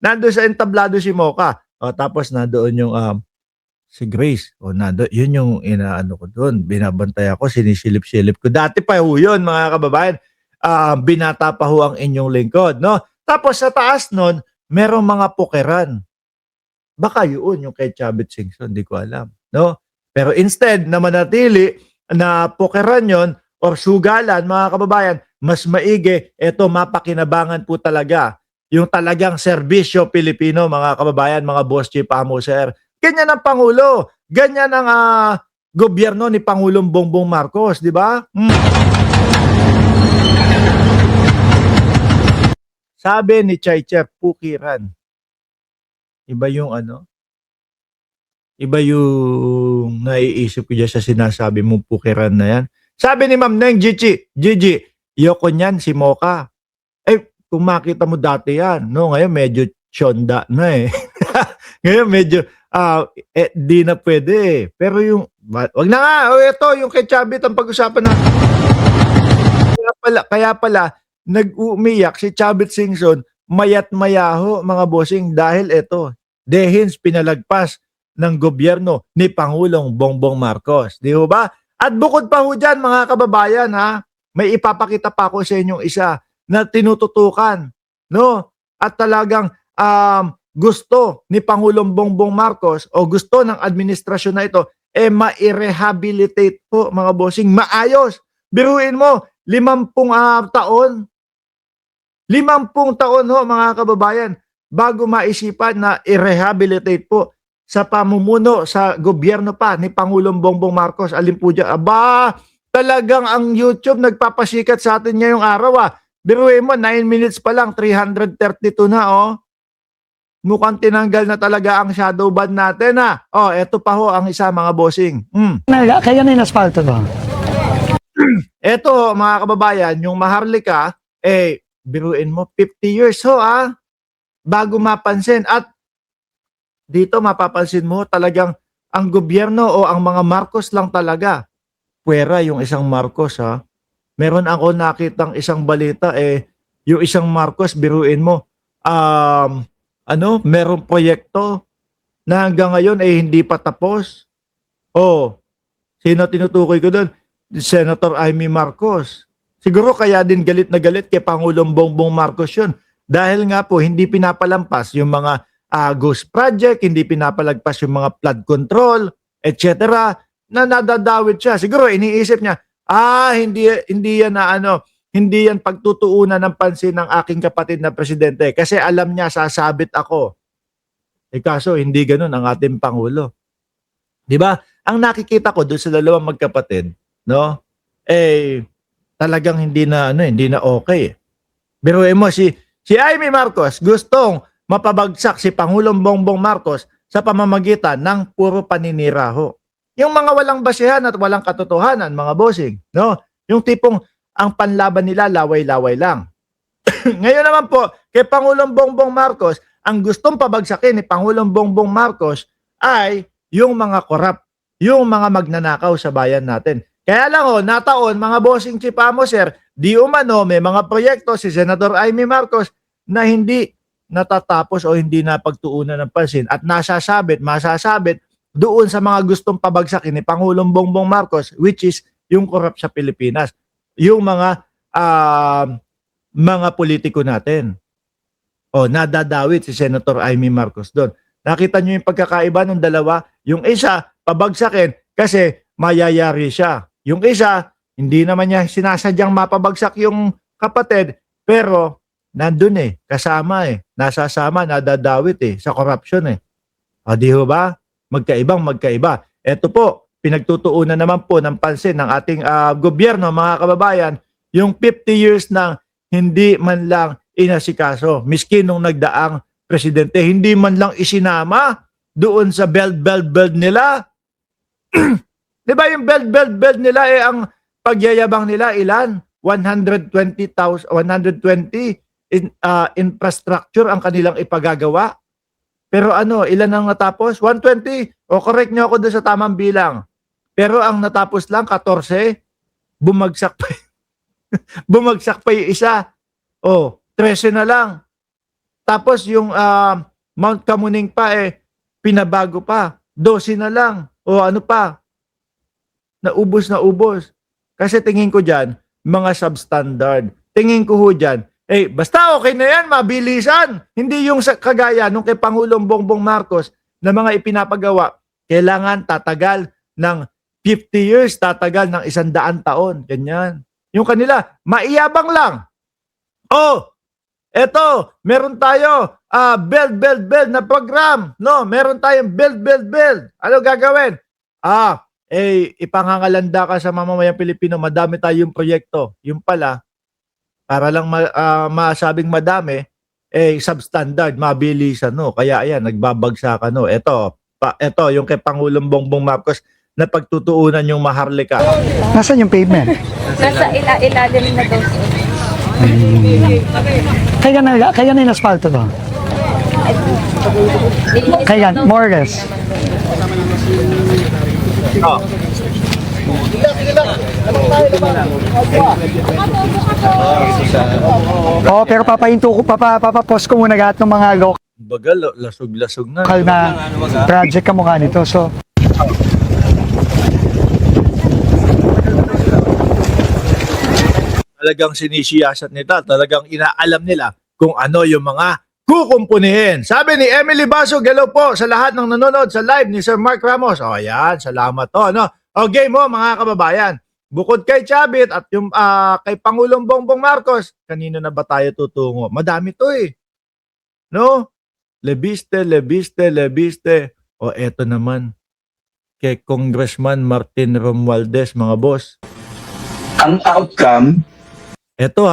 Nandoon sa entablado si Mocha. O, tapos nandoon yung si Grace. O, yun yung inaano ko doon. Binabantay ako, sinisilip-silip ko. Dati pa ho yun, mga kababayan. Binata pa ho ang inyong lingkod, no? Tapos sa taas nun, merong mga pokeran. Baka yun, yung kay Chavit Singson, hindi ko alam, no? Pero instead na manatili na pokeran yon or sugalan, mga kababayan, mas maigi, eto mapakinabangan po talaga yung talagang serbisyo Pilipino, mga kababayan, mga boss chief, amo, sir. Ganyan ang Pangulo. Ganyan ang gobyerno ni Pangulong Bongbong Marcos, di ba? Sabi ni Chef Pukiran, iba yung iba yung naiisip ko dyan sa sinasabi mong Pukiran na yan. Sabi ni Ma'am Neng Gigi, yoko niyan si Mocha. Kung makita mo dati yan, no? Ngayon medyo tsyonda na eh. Ngayon medyo, di na pwede eh. Pero yung, wag na nga, ito, yung kay Chavit ang pag-usapan natin. Kaya pala, nag-umiyak si Chavit Singson, mayat mayaho, mga bossing, dahil ito, dehins pinalagpas ng gobyerno ni Pangulong Bongbong Marcos. Di ba? At bukod pa ho dyan, mga kababayan, ha, may ipapakita pa ako sa inyong isa na tinututukan, no? At talagang gusto ni Pangulong Bongbong Marcos o gusto ng administrasyon na ito ma-rehabilitate po, mga bossing, maayos. Biruin mo, 50 taon. 50 taon ho, mga kababayan, bago maisipan na i-rehabilitate po sa pamumuno sa gobyerno pa ni Pangulong Bongbong Marcos. Alin po dyan? Aba, talagang ang YouTube nagpapasikat sa atin ngayong araw. Biruin mo, 9 minutes pa lang, 332 na, oh. Mukhang tinanggal na talaga ang shadow ban natin, ha. Oh, eto pa ho ang isa, mga bossing. Kaya na yung asfalto to. Eto, mga kababayan, yung Maharlika, biruin mo, 50 years ho, bago mapansin. At dito mapapansin mo talagang ang gobyerno o ang mga Marcos lang talaga. Pwera yung isang Marcos, ha. Meron ako nakitang isang balita, yung isang Marcos, biruin mo, merong proyekto na hanggang ngayon hindi pa tapos. Sino tinutukoy ko doon? Senator Amy Marcos. Siguro kaya din galit na galit kay Pangulong Bongbong Marcos yun. Dahil nga po, hindi pinapalampas yung mga ghost project, hindi pinapalagpas yung mga flood control, etc. na nadadawit siya. Siguro iniisip niya, hindi yan pagtutuunan ng pansin ng aking kapatid na presidente kasi alam niya sasabit ako. Kaso hindi ganoon ang ating Pangulo. 'Di ba? Ang nakikita ko doon sa dalawang magkapatid, no? Talagang hindi na okay. Biruin mo si Amy Marcos gustong mapabagsak si Pangulong Bongbong Marcos sa pamamagitan ng puro paninira ho. Yung mga walang basehan at walang katotohanan, mga bossing, no? Yung tipong ang panlaban nila laway-laway lang. Ngayon naman po, kay Pangulong Bongbong Marcos, ang gustong pabagsakin ni Pangulong Bongbong Marcos ay yung mga korap, yung mga magnanakaw sa bayan natin. Kaya lang nataon, mga bossing chief, amo, sir, di umano may mga proyekto si Senator Amy Marcos na hindi natatapos o hindi napagtuunan ng pansin at masasabit doon sa mga gustong pabagsakin ni Pangulong Bongbong Marcos, which is yung korap sa Pilipinas. Yung mga politiko natin. Nadadawit si Senator Amy Marcos doon. Nakita nyo yung pagkakaiba ng dalawa? Yung isa, pabagsakin kasi mayayari siya. Yung isa, hindi naman niya sinasadyang mapabagsak yung kapatid, pero nandun kasama nasasama, nadadawit sa corruption di ba? Magkaiba. Ito po, pinagtutuunan naman po ng pansin ng ating gobyerno, mga kababayan, yung 50 years nang hindi man lang inasikaso. Miski nung nagdaang presidente, hindi man lang isinama doon sa belt nila. Di ba yung belt nila ang pagyayabang nila ilan? 120 infrastructure ang kanilang ipagagawa. Pero ilan ang natapos? 120. Correct nyo ako doon sa tamang bilang. Pero ang natapos lang, 14. Bumagsak pa. Bumagsak pa yung isa. 13 na lang. Tapos yung Mount Kamuning pa pinabago pa. 12 na lang. O ano pa, naubos na ubos. Kasi tingin ko dyan, mga substandard. Tingin ko ho dyan, basta okay na yan, mabilisan. Hindi yung kagaya nung kay Pangulong Bongbong Marcos na mga ipinapagawa, kailangan tatagal ng 50 years, tatagal ng 100 taon. Ganyan. Yung kanila, maiyabang lang. Eto, meron tayo build na program. No, meron tayong build. Ano gagawin? Ipangangalanda ka sa mamamayang Pilipino, madami tayong proyekto. Yung pala, para lang masabing madami, substandard, mabilisan, no? Kaya ayan, nagbabagsakan, no? Eto, yung kay Pangulong Bongbong Marcos na pagtutuunan yung Maharlika. Nasaan yung pavement? Nasa ilalim na daw. Kaya na yung asfalto to. Kaya, more or less. Oo, pero papapost ko muna lahat ng mga Bagal, lasog-lasog na. local na project kamukha nito. So, Talagang sinisiyasat nila, talagang inaalam nila kung ano yung mga kukumpunihin. Sabi ni Emily Basog, hello po sa lahat ng nanonood sa live ni Sir Mark Ramos. O yan, salamat to. No? O game mo mga kababayan. Bukod kay Chavit at yung kay Pangulong Bongbong Marcos, kanino na ba tayo tutungo? Madami to No? Lebiste. O eto naman, kay Congressman Martin Romualdez, mga boss. Ang outcome, Eto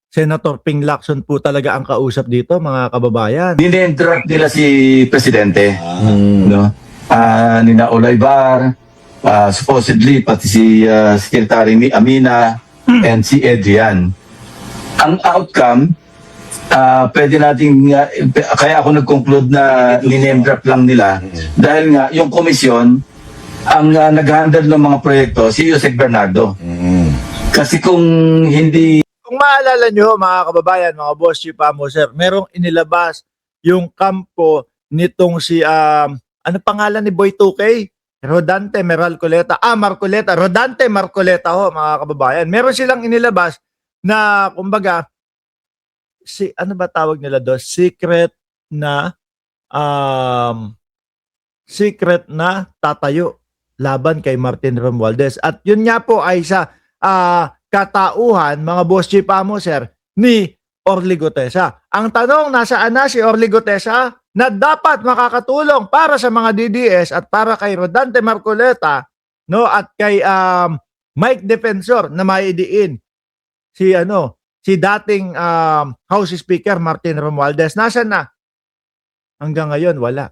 Senator Ping Lacson po talaga ang kausap dito, mga kababayan. dinendraft nila si Presidente. No? Nina Olaybar, supposedly pati si Secretary ni Amina and si Adrian. Ang outcome, pwede nating, kaya ako nag-conclude na ninendraft lang nila dahil nga yung komisyon, ang nag-handle ng mga proyekto, si Yusek Bernardo. Kasi kung hindi Kung maalala nyo, mga kababayan, mga boss, si Pamo, sir, merong inilabas yung kampo nitong si, ano pangalan ni Boy 2K? Rodante Marcoleta. Rodante Marcoleta mga kababayan. Meron silang inilabas na, kumbaga, ano ba tawag nila doon? Secret na tatayo laban kay Martin Romualdez. At yun nga po ay sa katauhan, mga boss chief amo, sir, ni Orly Gutesa. Ang tanong, nasaan na si Orly Gutesa na dapat makakatulong para sa mga DDS at para kay Rodante Marcoleta, no, at kay Mike Defensor na maidiin si dating House Speaker Martin Romualdez. Nasaan na? Hanggang ngayon, wala.